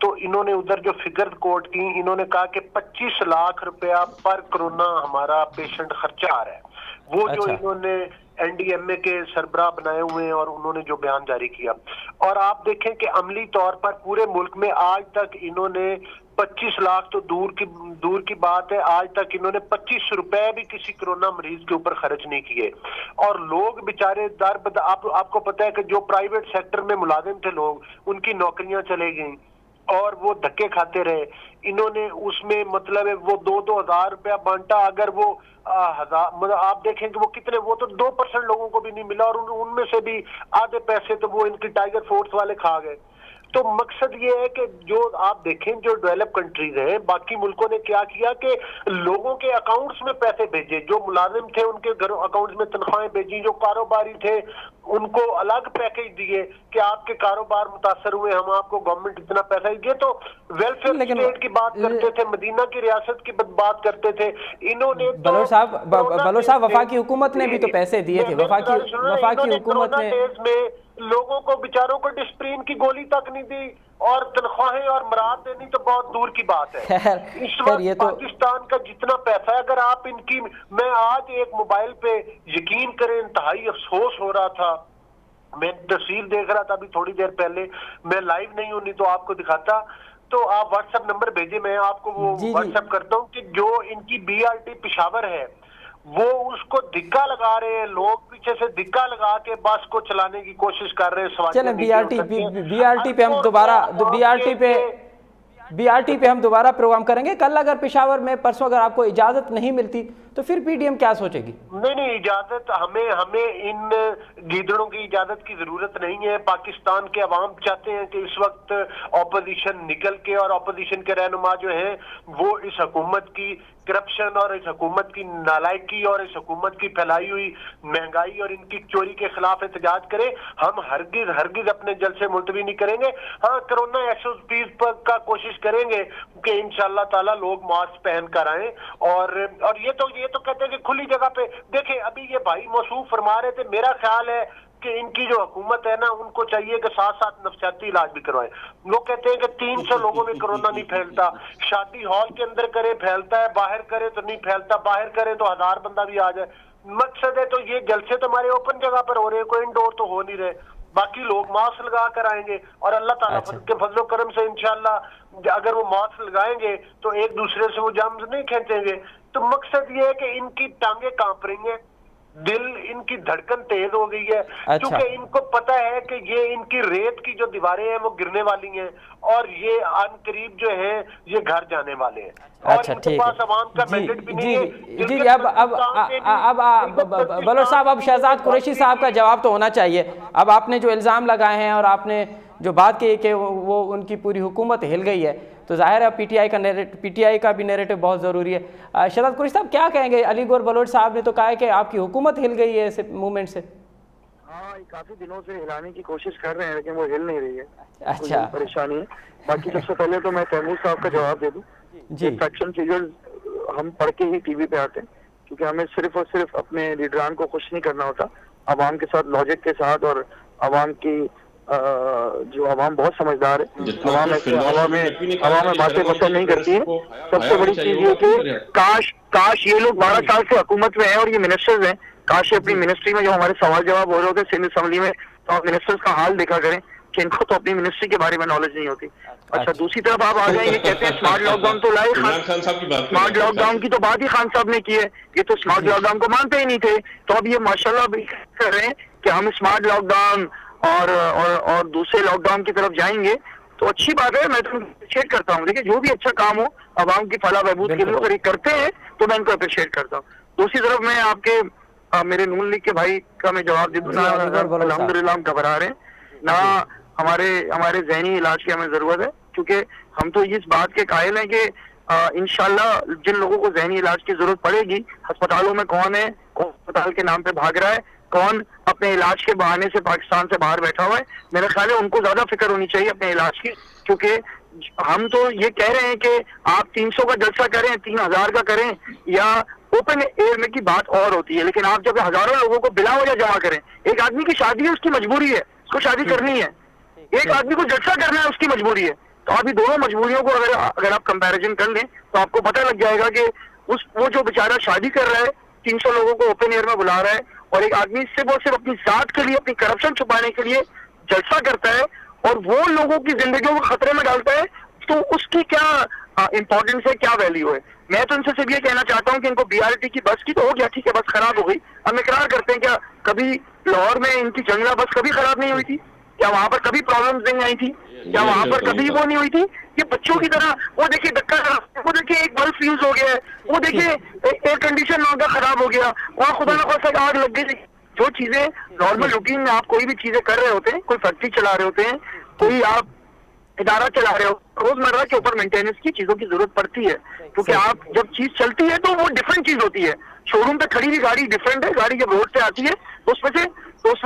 तो इन्होंने उधर जो फिगर कोर्ट की, इन्होंने कहा कि 25 लाख रुपया पर कोरोना हमारा पेशेंट खर्चा आ रहा है. वो जो इन्होंने NDMA के सरबराह बनाए हुए हैं और उन्होंने जो बयान जारी किया, और आप देखें कि अमली तौर पर पूरे मुल्क में आज तक इन्होंने 25 लाख तो दूर की बात है, आज तक इन्होंने 25 रुपए भी किसी कोरोना मरीज के ऊपर खर्च नहीं किए. और लोग बेचारे आपको पता है कि जो प्राइवेट सेक्टर में मुलाजिम थे लोग, उनकी नौकरियां चले गई और वो धक्के खाते रहे. इन्होंने उसमें मतलब है वो 2-2 हजार रुपया बांटा. अगर वो मतलब आप देखें कि वो कितने, वो तो 2% लोगों को भी नहीं मिला और उनमें से भी आधे पैसे तो वो इनकी टाइगर फोर्स वाले खा गए. तो मकसद ये है कि जो आप देखें जो डेवलप कंट्रीज हैं, बाकी मुल्कों ने क्या किया कि लोगों के अकाउंट्स में पैसे भेजे, जो मुलाजिम थे उनके घरों अकाउंट्स में तनख्वाहें भेजी, जो कारोबारी थे उनको अलग पैकेज दिए कि आपके कारोबार मुतासर हुए, हम आपको गवर्नमेंट इतना पैसा. ये तो वेलफेयर स्टेट की बात करते थे, मदीना की रियासत की बात करते थे. इन्होंने बलोच साहब वफाकी हुकूमत ने भी तो पैसे दिए थे. वफाकी हुकूमत ने लोगों को बेचारों को डिस्प्रिन की गोली तक नहीं दी और तनख्वाहें और मराद देनी तो बहुत दूर की बात है. इस वक्त पाकिस्तान का जितना पैसा है, अगर आप इनकी, मैं आज एक मोबाइल पे यकीन करें इंतहाई अफसोस हो रहा था, मैं तस्वीर देख रहा था अभी थोड़ी देर पहले, मैं लाइव नहीं हूं नहीं तो आपको दिखाता. तो आप व्हाट्सएप नंबर भेजे, मैं आपको वो व्हाट्सएप करता हूँ कि जो इनकी BRT पेशावर है वो उसको धिक्का लगा रहे हैं, लोग पीछे से धिक्का लगा के बस को चलाने की कोशिश कर रहे हैं. चलें BRT पे हम दोबारा BRT पे हम दोबारा प्रोग्राम करेंगे. कल अगर पेशावर में परसों अगर आपको इजाजत नहीं मिलती तो फिर PDM क्या सोचेगी? नहीं, इजाजत हमें इन गीदड़ों की इजाजत की जरूरत नहीं है. पाकिस्तान के अवाम चाहते हैं कि इस वक्त ऑपोजिशन निकल के, और ऑपोजिशन के रहनुमा जो हैं वो इस हुकूमत की करप्शन और इस हुकूमत की नालायकी और इस हुकूमत की फैलाई हुई महंगाई और इनकी चोरी के खिलाफ एहतजाज करें. हम हरगिज अपने जलसे मुलतवी नहीं करेंगे. हाँ, कोरोना SOPs पर का कोशिश करेंगे कि इंशाअल्लाह ताला लोग मास्क पहन कर आए. और ये तो कहते हैं कि खुली जगह पे देखें. अभी ये भाई मौसूफ फरमा रहे थे, मेरा ख्याल है कि इनकी जो हुकूमत है ना, उनको चाहिए कि साथ साथ नफ्सियाती इलाज भी करवाएं. वो कहते हैं कि 300 लोगों में कोरोना नहीं फैलता, शादी हॉल के अंदर करे फैलता है, बाहर करे तो नहीं फैलता, बाहर करे तो 1000 बंदा भी आ जाए. मकसद है। तो ये जलसे तो हमारे ओपन जगह पर हो रहे हैं, कोई इंडोर तो हो नहीं रहे। बाकी लोग मास्क लगा कर आएंगे और अल्लाह ताला के फजलो करम से इंशाल्लाह अगर वो मास्क लगाएंगे तो एक दूसरे से वो जर्म्स नहीं खींचेंगे। तो मकसद ये है कि इनकी टांगे कांप रही हैं, दिल इनकी धड़कन तेज हो गई है, क्योंकि इनको पता है कि ये इनकी रेत की जो दीवारें हैं वो गिरने वाली हैं और ये अन करीब जो है ये घर जाने वाले हैं। अच्छा ठीक है जी जी। अब बलोच साहब, अब शहजाद कुरैशी साहब का जवाब तो होना चाहिए। अब आपने जो इल्ज़ाम लगाए हैं और आपने जो बात की कि वो उनकी पूरी हुकूमत हिल गई है, तो जाहिर है पीटीआई का भी नैरेटिव बहुत ज़रूरी है। शहजाद कुरैशी साहब क्या कहेंगे? अली गौर बलोच साहब ने तो कहा है कि आपकी हुकूमत हिल गई है इस मूवमेंट से। हाँ, काफी दिनों से हिलाने की कोशिश कर रहे हैं लेकिन वो हिल नहीं रही है। अच्छा, परेशानी है। बाकी सबसे पहले तो मैं तैमूर साहब का जवाब दे दूं जी। फैक्शन फिगर्स हम पढ़ के ही टीवी पे आते हैं, क्योंकि हमें सिर्फ और सिर्फ अपने लीडरान को खुश नहीं करना होता, आवाम के साथ लॉजिक के साथ, और आवाम की जो आवाम बहुत समझदार है, आवाम में बातें पसंद नहीं करती है। सबसे बड़ी चीज ये कि काश ये लोग 12 साल से हुकूमत में हैं और ये मिनिस्टर्स हैं, काश ये अपनी मिनिस्ट्री में जो हमारे सवाल जवाब हो रहे होते सिंध असेंबली में, तो आप मिनिस्टर्स का हाल देखा करें कि इनको तो अपनी मिनिस्ट्री के बारे में नॉलेज नहीं होती। अच्छा, दूसरी तरफ आप आ गए, ये कहते हैं स्मार्ट लॉकडाउन तो लाए, स्मार्ट लॉकडाउन की तो बात ही खान साहब ने की है, ये तो स्मार्ट लॉकडाउन को मानते ही नहीं थे। तो अब ये माशाल्लाह भी कर रहे हैं कि हम स्मार्ट लॉकडाउन और दूसरे लॉकडाउन की तरफ जाएंगे, तो अच्छी बात है, मैं तो अप्रिशिएट करता हूँ। देखिए, जो भी अच्छा काम हो आवाम की फलाह बहबूद के लिए अगर ये करते हैं तो मैं इनको अप्रिशिएट करता हूँ। दूसरी तरफ मैं आपके मेरे नून लीग के भाई का मैं जवाब दे दूँ, अल्हम्दुलिल्लाह हम घबरा रहे हैं ना, हमारे ज़हनी इलाज की हमें जरूरत है, क्योंकि हम तो इस बात के कायल हैं कि इंशाल्लाह जिन लोगों को ज़हनी इलाज की जरूरत पड़ेगी, अस्पतालों में कौन है, कौन अस्पताल के नाम पे भाग रहा है, कौन अपने इलाज के बहाने से पाकिस्तान से बाहर बैठा हुआ है, मेरा ख्याल है उनको ज्यादा फिक्र होनी चाहिए अपने इलाज की। क्योंकि हम तो ये कह रहे हैं कि आप 300 का जलसा करें, 3000 का करें या ओपन एयर में की बात और होती है, लेकिन आप जब हजारों लोगों को बिला वजह जमा करें, एक आदमी की शादी है, उसकी मजबूरी है, उसको शादी करनी है, एक आदमी को जलसा करना है, उसकी मजबूरी है। तो अभी दोनों मजबूरियों को अगर आप कंपैरिजन कर लें तो आपको पता लग जाएगा कि वो जो बेचारा शादी कर रहा है, 300 लोगों को ओपन एयर में बुला रहा है, और एक आदमी सिर्फ और सिर्फ अपनी जात के लिए, अपनी करप्शन छुपाने के लिए जलसा करता है और वो लोगों की जिंदगियों को खतरे में डालता है, तो उसकी क्या इंपॉर्टेंस है, क्या वैल्यू है। मैं तो इनसे सिर्फ ये कहना चाहता हूँ कि इनको बीआरटी की बस की तो हो गया, ठीक है, बस खराब हो गई, हम इकरार करते हैं, क्या कभी लाहौर में इनकी जंगला बस कभी खराब नहीं हुई थी? क्या वहां पर कभी प्रॉब्लम्स नहीं आई थी? क्या वहां पर कभी वो नहीं हुई थी? ये बच्चों की तरह, वो देखिए धक्का, वो देखिए एक बल्ब फ्यूज हो गया है, वो देखिए एयर कंडीशन वहां का खराब हो गया, वहाँ खुदा न खासा आग लग गई। जो चीजें नॉर्मल रूटीन में आप कोई भी चीजें कर रहे होते हैं, कोई फैक्ट्री चला रहे होते हैं, कोई आप इदारा चला रहे हो, रोजमर्रा के ऊपर मेंटेनेंस की चीजों की जरूरत पड़ती है, क्योंकि आप जब चीज चलती है तो वो डिफरेंट चीज होती है। शोरूम पे खड़ी हुई गाड़ी डिफरेंट है, गाड़ी जब रोड पे आती है तो उसमें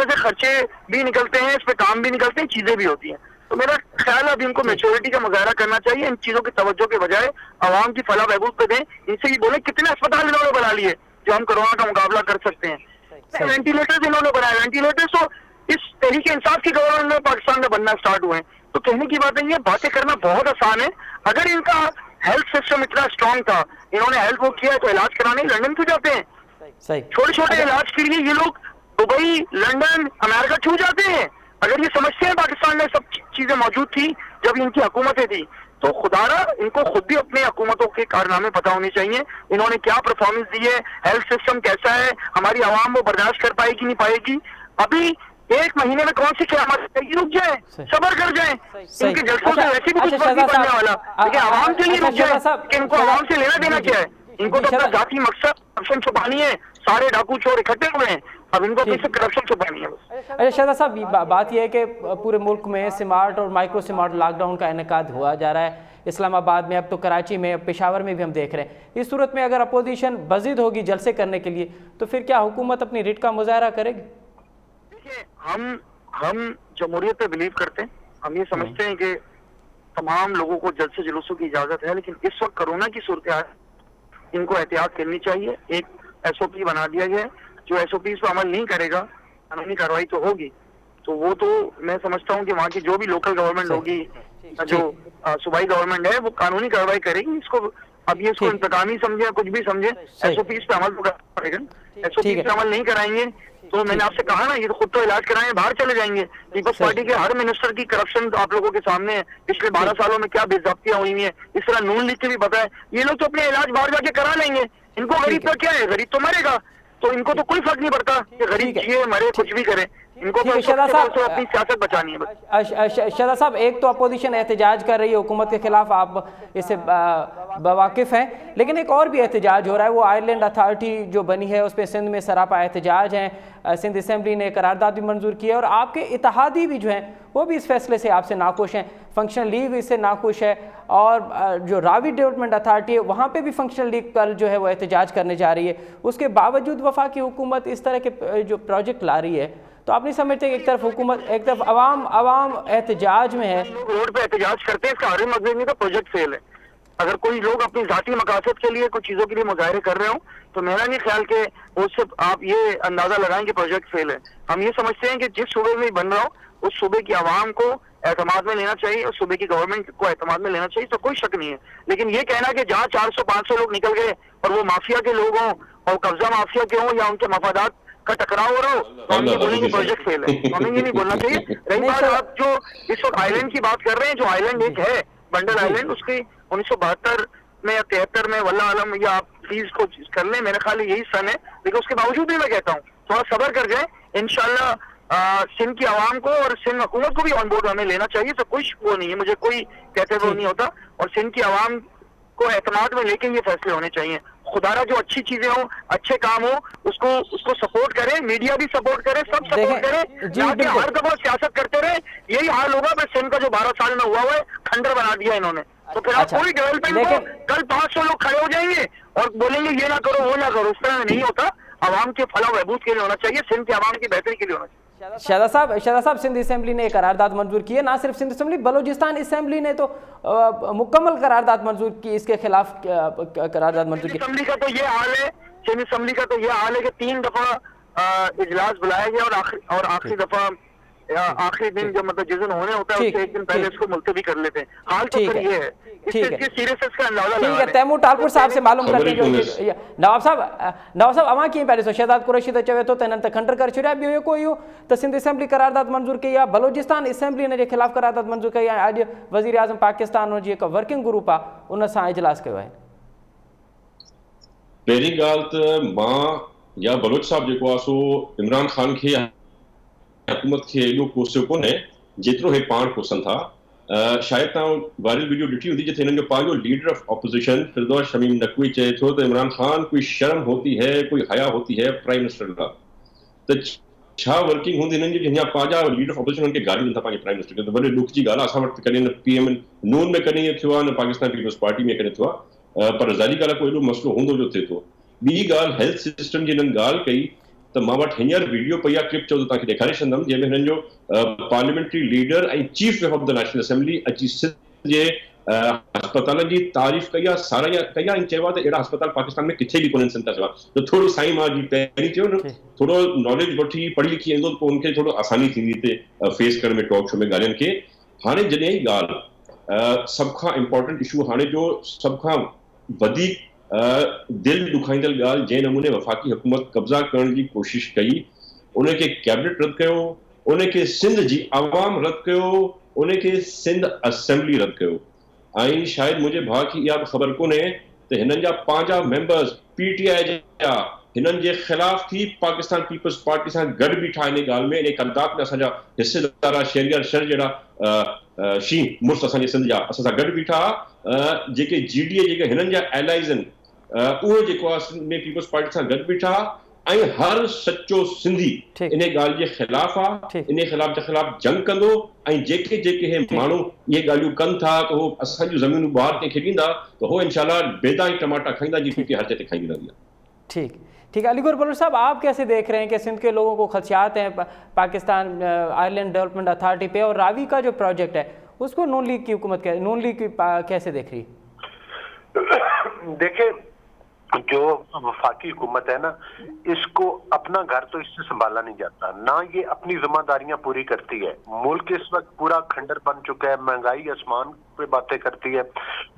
से खर्चे भी निकलते हैं, इस पे काम भी निकलते हैं, चीजें भी होती हैं। तो मेरा ख्याल अभी इनको मैच्योरिटी का मुजाहरा करना चाहिए, इन चीजों की तवज्जो के बजाय आवाम की फलाह बहबूद पे दें। इनसे ये बोले कितने अस्पताल इन्होंने बना लिए जो हम कोरोना का मुकाबला कर सकते हैं, वेंटिलेटर्स इन्होंने बनाए, वेंटिलेटर्स तो इस तहरीक इंसाफ की गवर्नमेंट में पाकिस्तान में बनना स्टार्ट हुए हैं। तो कहने की बात है, ये बातें करना बहुत आसान है। अगर इनका हेल्थ सिस्टम इतना स्ट्रांग था, इन्होंने हेल्थ वो किया है, तो इलाज कराने लंदन क्यों जाते हैं? छोटे छोटे इलाज के लिए ये लोग दुबई, लंदन, अमेरिका क्यों जाते हैं? अगर ये समझते हैं पाकिस्तान में सब चीजें मौजूद थी जब इनकी हुकूमतें थी, तो खुदारा इनको खुद भी अपने हुकूमतों के कारनामे पता होने चाहिए। इन्होंने क्या परफॉर्मेंस दी है, हेल्थ सिस्टम कैसा है, हमारी आवाम वो बर्दाश्त कर पाएगी नहीं पाएगी। अभी एक महीने में कौन सी क़यामत आएगी? रुक जाए, सब्र कर जाए, इनके जलसों से वैसे भी कुछ फर्क नहीं पड़ने वाला, लेकिन आवाम के लिए रुक जाए कि इनको आवाम से लेना देना क्या है? इनको तो अपना जाती मकसद करप्शन छुपानी है, सारे डाकू चोर इकट्ठे हुए हैं, अब इनको किसी करप्शन छुपानी है बस। अच्छा शहजाद साहब, बात यह है कि पूरे मुल्क में स्मार्ट और माइक्रो स्मार्ट लॉकडाउन का इनेकाद हुआ जा रहा है, इस्लामाबाद में, अब तो कराची में, पेशावर में भी हम देख रहे हैं। इस सूरत में अगर अपोजिशन बजीद होगी जलसे करने के लिए, तो फिर क्या हुकूमत अपनी रिट का मुजाहरा करेगी? देखिए, हम जमहूरियत पे बिलीव करते हैं, हम ये समझते हैं कि तमाम लोगों को जलसे जुलूसों की इजाजत है, लेकिन इस वक्त कोरोना की सूरत है, इनको एहतियात करनी चाहिए। एक SOP बना दिया गया है, जो SOPs पर अमल नहीं करेगा कानूनी कार्रवाई तो होगी। तो वो तो मैं समझता हूँ कि वहाँ की जो भी लोकल गवर्नमेंट होगी, जो सूबाई गवर्नमेंट है, वो कानूनी कार्रवाई करेगी। इसको अब ये इसको इंतकामी समझे, कुछ भी समझे, SOPs पे अमल तो करना पड़ेगा। SOPs पे अमल नहीं कराएंगे तो मैंने आपसे कहा ना, ये तो खुद तो इलाज कराएंगे, बाहर चले जाएंगे। पीपल्स पार्टी के हर मिनिस्टर की करप्शन तो आप लोगों के सामने है, पिछले 12 सालों में क्या बेइज्जतियां हुई हैं, इस तरह नून लीग के भी पता है। ये लोग तो अपने इलाज बाहर जाके करा लेंगे, इनको गरीब का क्या है, गरीब तो मरेगा, तो इनको तो कोई फर्क नहीं पड़ता कि गरीब जिए मरे कुछ भी करे, इनको तो अपनी सियासत बचानी है बस। शहजाद साहब, एक तो अपोजिशन एहतजाज कर रही है हुकूमत के खिलाफ, आप इससे वाकिफ हैं, लेकिन एक और भी एहतजाज हो रहा है, वो आयरलैंड अथॉरिटी जो बनी है उस पर सिंध में सरापा एहतजाज हैं। सिंध असम्बली ने करारदाद भी मंजूर की है और आपके इत्तेहादी भी जो हैं वो भी इस फैसले से आपसे नाखुश हैं, फंक्शनल लीग इससे नाखुश है, और जो रावी डेवलपमेंट अथॉरिटी है वहाँ पे भी फंक्शनल लीग कल जो है वो एहतजाज करने जा रही है। उसके बावजूद वफाकी हुकूमत इस तरह के जो प्रोजेक्ट ला रही है, तो आप नहीं समझते कि एक तरफ हुकूमत, एक तरफ अवाम एहतजाज में है। लोग रोड पे एहतजाज करते हैं, इसका आरिम मजदूरी का प्रोजेक्ट फेल है। अगर कोई लोग अपनी जाती मकासद के लिए कुछ चीजों के लिए मुजाहरे कर रहे हो तो मेरा नहीं ख्याल कि उससे आप ये अंदाजा लगाएं कि प्रोजेक्ट फेल है। हम ये समझते हैं कि जिस सूबे में बन रहा हो उस सूबे की आवाम को एतमाद में लेना चाहिए, उस सूबे की गवर्नमेंट को एतमाद में लेना चाहिए, तो कोई शक नहीं है। लेकिन ये कहना कि जहाँ 400-500 लोग निकल गए और वो माफिया के लोग हों और कब्जा माफिया के हों या उनके मफादात का टकराव हो रहा हो, तो हम ये बोलेंगे प्रोजेक्ट फेल है, तो हमें ये नहीं बोलना चाहिए। रही बात आप जो इस वक्त आइलैंड की बात कर रहे हैं, जो आइलैंड एक है बंडल आइलैंड, उसकी 1972 में या 73 में वल्लाह आलम, या आप प्लीज को कर लें, मेरे ख्याल यही सन है, लेकिन उसके बावजूद भी मैं कहता हूँ थोड़ा सब्र कर जाए, इंशाल्लाह सिंध की आवाम को और सिंध हुकूमत को भी ऑन बोर्ड हमें लेना चाहिए, तो कुछ वो नहीं है, मुझे कोई कहते हुए नहीं होता, और सिंध की आवाम को एतमाद में लेके ये फैसले होने चाहिए। खुदारा जो अच्छी चीजें हो, अच्छे काम हो, उसको सपोर्ट करें, मीडिया भी सपोर्ट करे, सब सपोर्ट करें, जाके हर दफा सियासत करते रहे, यही हाल होगा। बस सिंध का जो 12 साल में हुआ है खंडर बना दिया इन्होंने, तो फिर आप कोई डेवलपमेंट को कल 500 लोग खड़े हो जाएंगे और बोलेंगे ये ना करो वो ना करो, उस तरह नहीं होता। आवाम के फलाह बहबूद के लिए होना चाहिए, सिंध के आवाम की बेहतरी के लिए होना चाहिए। शहजाद साहब, सिंध असम्बली ने एक करारदाद मंजूर की है, ना सिर्फ सिंध असम्बली, बलोचिस्तान असम्बली ने तो मुकम्मल करारदाद मंजूर की, इसके खिलाफ करारदाद मंजूर की। असम्बली का तो ये हाल है, सिंध असम्बली का तो ये हाल है कि 3 दफा इजलास बुलाया गया और आखिरी दफा आखिरी दिन जब मतलब जिस दिन होने होता है उससे एक दिन पहले इसको मुलतवी कर लेते हैं। हाल तो फिर ये है, इसके सीरियसनेस का अंदाजा ठीक है। तैमूर टालपुर साहब से मालूम करते हैं नवाब साहब अमा की पहले शहजाद कुरैशी तो चवे तो तन खंडर कर छुड़ा भी कोई हो तो सिंध असम्बली करारदाद मंजूर की या बलोचिस्तान असम्बली ने खिलाफ करारदाद मंजूर कई है। अॼु वज़ीर आज़म पाकिस्तान जी हिकु वर्किंग ग्रुप आहे उन सां इजलास कयो आहे। पहिरीं ॻाल्हि त मां या बलोच साहब जेको आहे सो इमरान ख़ान खे हुकूमत खे एॾो कोसियो कोन्हे जेतिरो हे पाण कोसनि था। शायदि तव्हां वायरल वीडियो ॾिठी हूंदी जिथे हिननि जो पंहिंजो लीडर ऑफ ऑपोजिशन फिरदौस शमीम नकवी चए थो त इमरान ख़ान कोई शर्म होती है, कोई हया होती है प्राइम मिनिस्टर का, त छा वर्किंग हूंदी हिननि जी हीअं पंहिंजा लीडर ऑफ ऑपोजिशन हुननि खे गाॾी ॾियनि था पंहिंजे प्राइम मिनिस्टर खे। त वॾे ॾुख जी ॻाल्हि आहे, असां वटि कॾहिं न PM नून में कॾहिं इहो थियो आहे, न पाकिस्तान पीपल्स पार्टी में कॾहिं थियो आहे, पर ज़ाहिरी ॻाल्हि आहे कोई एॾो मसइलो हूंदो जो थिए थो। ॿी ॻाल्हि हेल्थ सिस्टम जी हिननि ॻाल्हि कई त मां वटि हींअर वीडियो पई आहे, क्लिप चओ त तव्हांखे ॾेखारे छॾंदुमि, जंहिंमें हिननि जो पार्लियामेंट्री लीडर ऐं chief whip of the national assembly अची सिंध जे अस्पतालनि जी तारीफ़ कई आहे, साराह कई आहे, ऐं चयो आहे त अहिड़ा अस्पताल पाकिस्तान में किथे बि कोन्हनि सिंध खां सवाइ। त थोरो साईं मां जी पहिरीं चयो न, थोरो नॉलेज वठी पढ़ी लिखी ईंदो त पोइ हुनखे थोरो आसानी थींदी हिते फेस करण में टॉक शो में ॻाल्हियुनि खे। हाणे जॾहिं ई ॻाल्हि सभ खां इम्पोर्टेंट इशू हाणे जो सभ खां वधीक दिल दुखाईंदड़ ॻाल्हि जंहिं नमूने वफ़ाक़ी हुकूमत कब्ज़ा करण जी कोशिश कई, उनखे कैबिनेट रद्द कयो, उनखे सिंध जी आवाम रद्द कयो, उनखे सिंध असेंबली रद्द कयो। ऐं शायदि मुंहिंजे भाउ खे इहा बि ख़बर कोन्हे त हिननि जा पंहिंजा मेंबर्स PTI जा हिननि जे ख़िलाफ़ थी पाकिस्तान पीपल्स पार्टी सां गॾु बीठा इन ॻाल्हि में। इन क़रारदाद में असांजा हिसेदार शहरियार शहर जहिड़ा शीं मुर्स असांजे सिंध जा असां सां गॾु बीठा, जेके GDA जेके हिननि जा एलाइज़ आहिनि उहे जेको आहे सिंध में पीपल्स पार्टी सां गॾु बीठा, ऐं हर सचो सिंधी इन ॻाल्हि जे ख़िलाफ़ आहे, इन ख़िलाफ़ जे ख़िलाफ़ जंग कंदो। ऐं जेके हे माण्हू इहे ॻाल्हियूं कनि था त उहो असांजूं ज़मीनूं ॿाहिरि कंहिंखे ॾींदा त उहो इंशाल्लाह बेदाई टमाटा खाईंदा जेकी हर जगह खाईंदी रहंदी आहे। ठीक है। अलीगढ़ बलोच साहब, आप कैसे देख रहे हैं कि सिंध के लोगों को खदशात हैं पाकिस्तान आयरलैंड डेवलपमेंट अथॉरिटी पे, और रावी का जो प्रोजेक्ट है उसको नून लीग की हुकूमत नून लीग कैसे देख रही है? देखिए, जो वफाकी हुकूमत है ना, इसको अपना घर तो इससे संभाला नहीं जाता, ना ये अपनी जिम्मेदारियां पूरी करती है। मुल्क इस वक्त पूरा खंडर बन चुका है, महंगाई आसमान पे बातें करती है।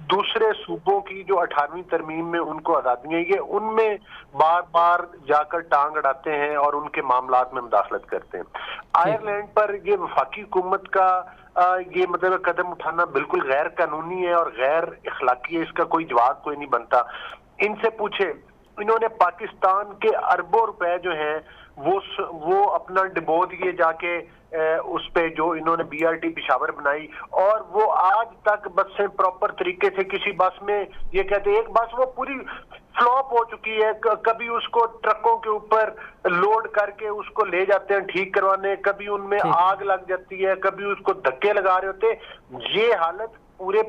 दूसरे सूबों की जो 18वीं तरमीम में उनको आजादियां, ये उनमें बार बार जाकर टांग अड़ाते हैं और उनके मामलात में मुदाखलत करते हैं। आयरलैंड पर ये वफाकी हुकूमत का ये मतलब कदम उठाना बिल्कुल गैर कानूनी है और गैर इखलाकी है, इसका कोई जवाब कोई नहीं बनता। इनसे पूछे, इन्होंने पाकिस्तान के अरबों रुपए जो हैं वो अपना डिबो दिए जाके उस पे जो इन्होंने BRT पेशावर बनाई, और वो आज तक बसें प्रॉपर तरीके से, किसी बस में ये कहते हैं एक बस वो पूरी फ्लॉप हो चुकी है, कभी उसको ट्रकों के ऊपर लोड करके उसको ले जाते हैं ठीक करवाने, कभी उनमें आग लग जाती है, कभी उसको धक्के लगा रहे होते हैं। ये हालत पूरे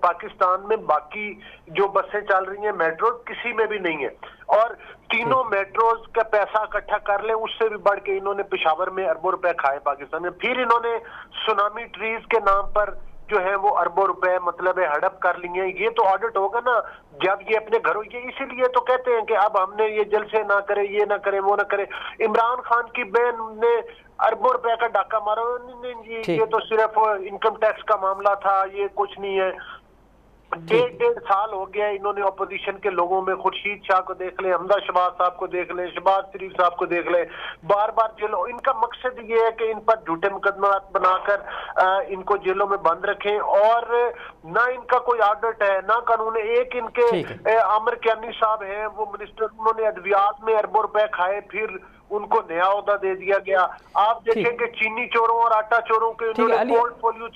पाकिस्तान में बाकी जो बसें चल रही हैं मेट्रो किसी में भी नहीं है। और तीनों मेट्रोज का पैसा इकट्ठा कर ले, उससे भी बढ़ के इन्होंने पेशावर में अरबों रुपए खाए पाकिस्तान में। फिर इन्होंने सुनामी ट्रीज के नाम पर जो है वो अरबों रुपए मतलब है हड़प कर लिए। ये तो ऑडिट होगा ना जब ये अपने घरों, ये इसीलिए तो कहते हैं कि अब हमने ये जलसे ना करे, ये ना करे, वो ना करे। इमरान खान की बहन ने अरबों रुपए का डाका मारा, ये तो सिर्फ इनकम टैक्स का मामला था, ये कुछ नहीं है। 1.5 साल हो गया इन्होंने अपोजिशन के लोगों में, खुर्शीद शाह को देख ले, हमदा शहबाज साहब को देख ले, शहबाज शरीफ साहब को देख ले, बार बार जेलों। इनका मकसद ये है कि इन पर झूठे मुकदमा बनाकर इनको जेलों में बंद रखें, और ना इनका कोई ऑडिट है ना कानून है। एक इनके आमिर कियानी साहब हैं, वो मिनिस्टर, उन्होंने अद्वियात में अरबों रुपए खाए, फिर उनको नया ओहदा दे दिया गया। आप देखेंगे चीनी चोरों और आटा चोरों के पोर्टफोलियो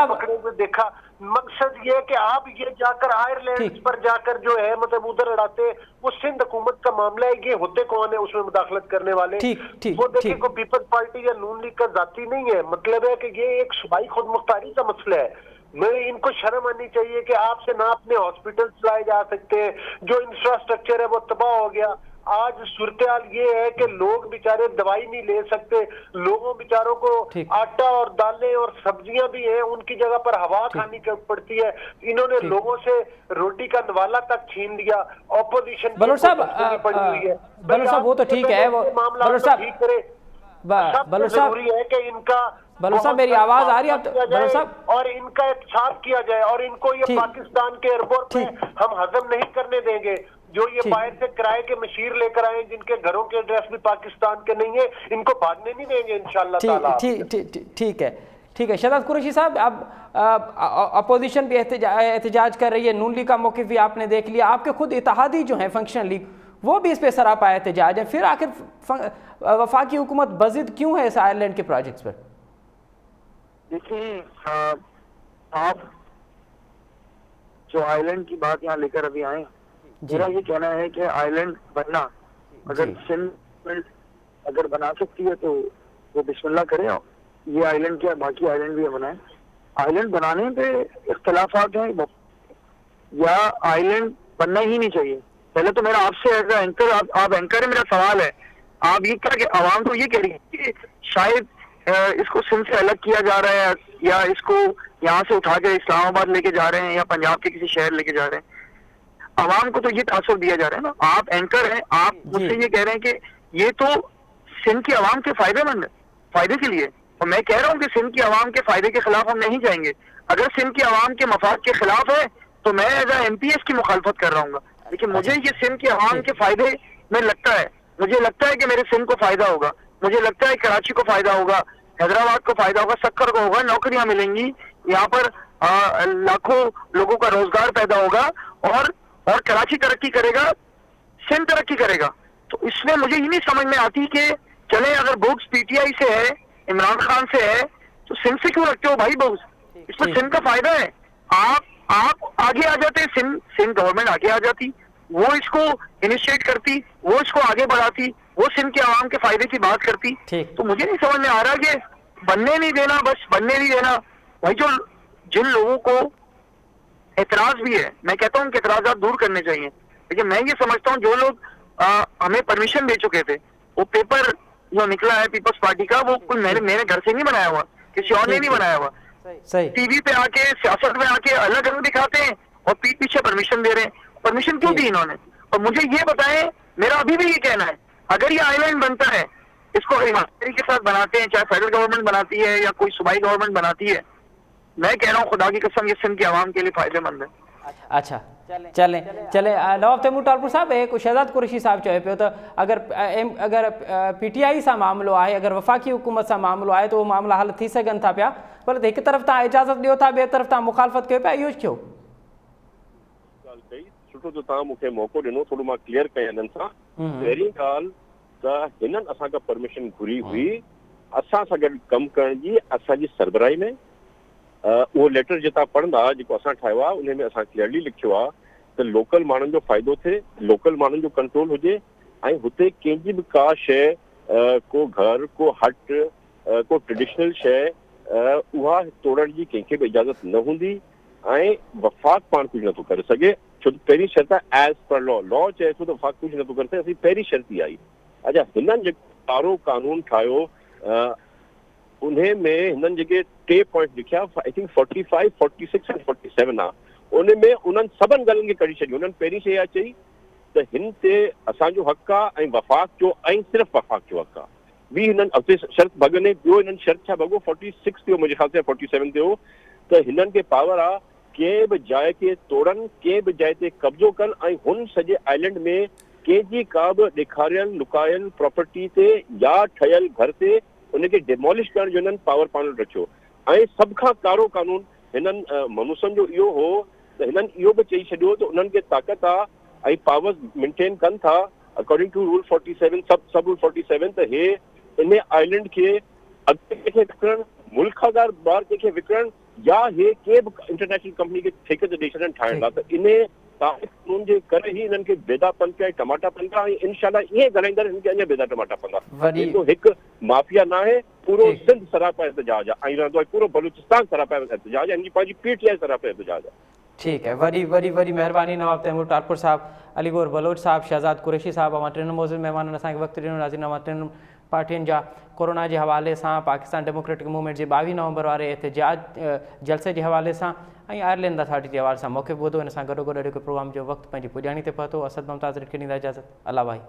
पकड़े हुए देखा। मकसद ये है कि आप ये जाकर आयरलैंड पर जाकर जो है मतलब उधर अड़ाते, वो सिंध हुकूमत का मामला है, ये होते कौन है उसमें मुदाखलत करने वाले। वो देखिए को पीपल्स पार्टी या नून लीग का जाती नहीं है, मतलब है कि ये एक सूबाई खुद मुख्तारी का मसला है। मैं इनको शर्म आनी चाहिए कि आपसे ना अपने हॉस्पिटल चलाए जा सकते हैं, जो इंफ्रास्ट्रक्चर है वो तबाह हो गया। आज सूरत-ए-हाल ये है कि लोग बेचारे दवाई नहीं ले सकते, लोगों बेचारों को आटा और दालें और सब्जियां भी हैं, उनकी जगह पर हवा खानी पड़ती है। इन्होंने लोगों से रोटी का नवाला तक छीन लिया। ऑपोजिशन बलोच साहब वो तो ठीक है, वो बलोच साहब ठीक करे। बलोच साहब जरूरी है कि इनका, बलोच साहब मेरी आवाज आ रही है बलोच साहब, और इनका एहतसाब किया जाए, और इनको ये पाकिस्तान के एयरपोर्ट में हम हजम नहीं करने देंगे। जो ये बाहर से किराए के मशीर लेकर आए, जिनके घरों के एड्रेस भी पाकिस्तान के नहीं है, इनको भागने नहीं देंगे इंशाल्लाह ताला। ठीक है शहजाद कुरैशी साहब, अब अपोजिशन भी एहतजाज कर रही है, नून लीग का मौक़िफ़ भी आपने देख लिया, आपके खुद इत्तेहादी जो है फंक्शनल लीग, वो भी इस पे सरापा एहतजाज है। फिर आखिर वफाकी हुकूमत बज़िद क्यों है इस आयरलैंड के प्रोजेक्ट्स पर? देखिए, आप जो आयरलैंड की बात यहाँ लेकर अभी आए, मेरा ये कहना है कि आयरलैंड बनना, अगर सिंध अगर बना सकती है तो वो बिस्मिल्लाह करे, ये आइलैंड क्या बाकी आइलैंड भी बनाए। आइलैंड बनाने पे इख्तलाफात हैं या आइलैंड बनना ही नहीं चाहिए। पहले तो मेरा आपसे एज एंकर, आप एंकर है, मेरा सवाल है, आप ये क्या आवाम को ये कह रही है कि शायद इसको सिंध से अलग किया जा रहा है, या इसको यहाँ से उठा के इस्लामाबाद लेके जा रहे हैं या पंजाब के किसी शहर लेके जा रहे हैं। आवाम को तो ये तासुर दिया जा रहा है ना, आप एंकर हैं, आप मुझसे ये कह रहे हैं कि ये तो सिंध की आवाम के फायदेमंद है, फायदे के लिए, और मैं कह रहा हूँ कि सिंध की आवाम के फायदे के खिलाफ हम नहीं जाएंगे। अगर सिंध की आवाम के मफाद के खिलाफ है तो मैं एज MP इसकी मुखालफत कर रहा हूँ, लेकिन मुझे ये सिंध की आवाम के फायदे में लगता है, मुझे लगता है कि मेरे सिंध को फायदा होगा, मुझे लगता है कराची को फायदा होगा, हैदराबाद को फायदा होगा, सक्कर को होगा, नौकरियां मिलेंगी, यहाँ पर लाखों लोगों का रोजगार पैदा होगा, और कराची तरक्की करेगा, सिंध तरक्की करेगा। तो इसमें मुझे ये नहीं समझ में आती कि चले अगर बुक्स PTI से है, इमरान खान से है, तो सिंध से क्यों रखते हो भाई बुक्स? इसमें सिंध का फायदा है, आप आगे आ जाते, सिंध गवर्नमेंट आगे आ जाती, वो इसको इनिशिएट करती, वो इसको आगे बढ़ाती, वो सिंध के आवाम के फायदे की बात करती। तो मुझे नहीं समझ में आ रहा कि बनने नहीं देना, बस बनने नहीं देना। भाई जो जिन लोगों को एतराज भी है, मैं कहता हूँ कि एतराजात दूर करने चाहिए, लेकिन मैं ये समझता हूँ जो लोग हमें परमिशन दे चुके थे, वो पेपर जो निकला है पीपल्स पार्टी का, वो कोई मेरे घर से नहीं बनाया हुआ, किसी और ने नहीं बनाया हुआ। टीवी पे आके, सियासत में आके अलग रंग दिखाते हैं, और पीठ पीछे परमिशन दे रहे हैं। परमिशन क्यों दी इन्होंने? और मुझे ये बताएं, मेरा अभी भी ये कहना है, अगर ये आइलैंड बनता है, इसको ईमानदारी के साथ बनाते हैं, चाहे फेडरल गवर्नमेंट बनाती है या कोई सूबाई गवर्नमेंट बनाती है, मैं कह रहा हूँ खुदा की कसम ये सिंध की आवाम के लिए फायदेमंद है। अच्छा चले नवाब तैमूर टालपुर साहब, एक शहजाद कुरैशी साहब चए पियो त अगर PTI सां मामिलो आहे, अगर वफ़ाक़ी हुकूमत सां मामिलो आहे, तो उहो मामला हल थी सघनि था पिया, पर हिकु तरफ़ तव्हां इजाज़त ॾियो था, ॿिए तरफ़ तव्हां मुखालफ़त कयो पिया, इहो छो? सुठो जो तव्हां मूंखे मौक़ो ॾिनो, थोरो मां क्लियर कयां हिननि सां। पहिरीं ॻाल्हि त हिननि असांखां परमिशन घुरी हुई असां सां गॾु कमु करण जी, असांजी सरबराही में। उहो लेटर जे तव्हां पढ़ंदा जेको असां ठाहियो आहे उन में असां क्लियरली लिखियो आहे त लोकल माण्हुनि जो फ़ाइदो थिए, लोकल माण्हुनि जो कंट्रोल हुजे, ऐं हुते कंहिंजी बि का शइ, को घर, को हट, को ट्रेडिशनल शइ उहा तोड़ण जी कंहिंखे बि इजाज़त न हूंदी, ऐं वफ़ाक़ पाण कुझु नथो करे सघे। छो त पहिरीं शर्त आहे एज़ पर लॉ चए थो त वफ़ाक़ कुझु नथो करे सघे, असीं पहिरीं शर्त ई आई। अच्छा, हिननि जेको कारो कानून ठाहियो उन में हिननि जेके 3 पॉइंट लिखिया, आई थिंक 45, 46 ऐं 47 आहे, उन में उन्हनि सभिनि ॻाल्हियुनि खे कढी छॾियो। उन्हनि पहिरीं शइ इहा चई त हिन ते असांजो हक़ आहे ऐं वफ़ाक़ जो, ऐं सिर्फ़ु वफ़ाक़ जो हक़ आहे। ॿी हिननि अॻिते शर्त भॻने, ॿियो हिननि शर्त छा भॻो 46 ते, मुंहिंजे ख़्याल से 47 ते हो, त हिननि खे पावर आहे कंहिं बि जाइ खे तोड़नि, कंहिं बि जाइ ते कब्ज़ो कनि, ऐं हुन सॼे आइलैंड में कंहिंजी का बि ॾेखारियल लुकायल प्रॉपर्टी ते या ठहियल घर ते उनखे डिमोलिश करण जो हिननि पावर पाण वटि रखियो। ऐं सभ खां कारो कानून हिननि मनुसनि जो इहो हो त हिननि इहो बि चई छॾियो त उन्हनि खे ताक़त आहे ऐं पावर्स मेंटेन कनि था अकॉर्डिंग टू रूल 47, सब रूल 47, त हे इन आइलैंड खे अॻिते कंहिंखे विकिणण, मुल्कादार ॿार कंहिंखे विकिणण, या हे के बि इंटरनेशनल कंपनी खे ठेके ते ॾेई छॾनि ठाहिण लाइ, त इन कानून जे करे ई हिननि खे बेदा पंदा ऐं टमाटा पंदा, ऐं इनशाला ईअं ॻाल्हाईंदा हिननि खे अञा बेदा टमाटा पंदा। हिकु माफ़िया न आहे, पूरो सिंध सरापा एहतजाज आहे, ऐं रहंदो आहे पूरो बलूचिस्तान सरापा एहतजाज आहे, हिनजी पंहिंजी PTI सरापा एहतजाज आहे। ठीक है, वरी महिरबानी नवाब तैमूर टालपुर साहब, अलीगोर बलोच साहब, शहजाद कुरैशी साहब, अवां टिनि मौज़ूद महिमाननि असांखे वक़्तु ॾिनो। नाज़रीन, अवां टिनि पार्टियुनि जा कोरोना जे हवाले सां, पाकिस्तान डेमोक्रेटिक मूवमेंट जे 22 नवंबर वारे एहतजाज जलसे जे हवाले सां, ऐं आयरलैंड अथॉरिटी जे हवाले सां मौक़िफ़ ॿुधो। हिन सां गॾोगॾु अॼु प्रोग्राम जो वक़्तु पंहिंजी पुॼाणी ते पहुतो। असद मुमताज़ खे ॾींदा इजाज़त। अला भाई।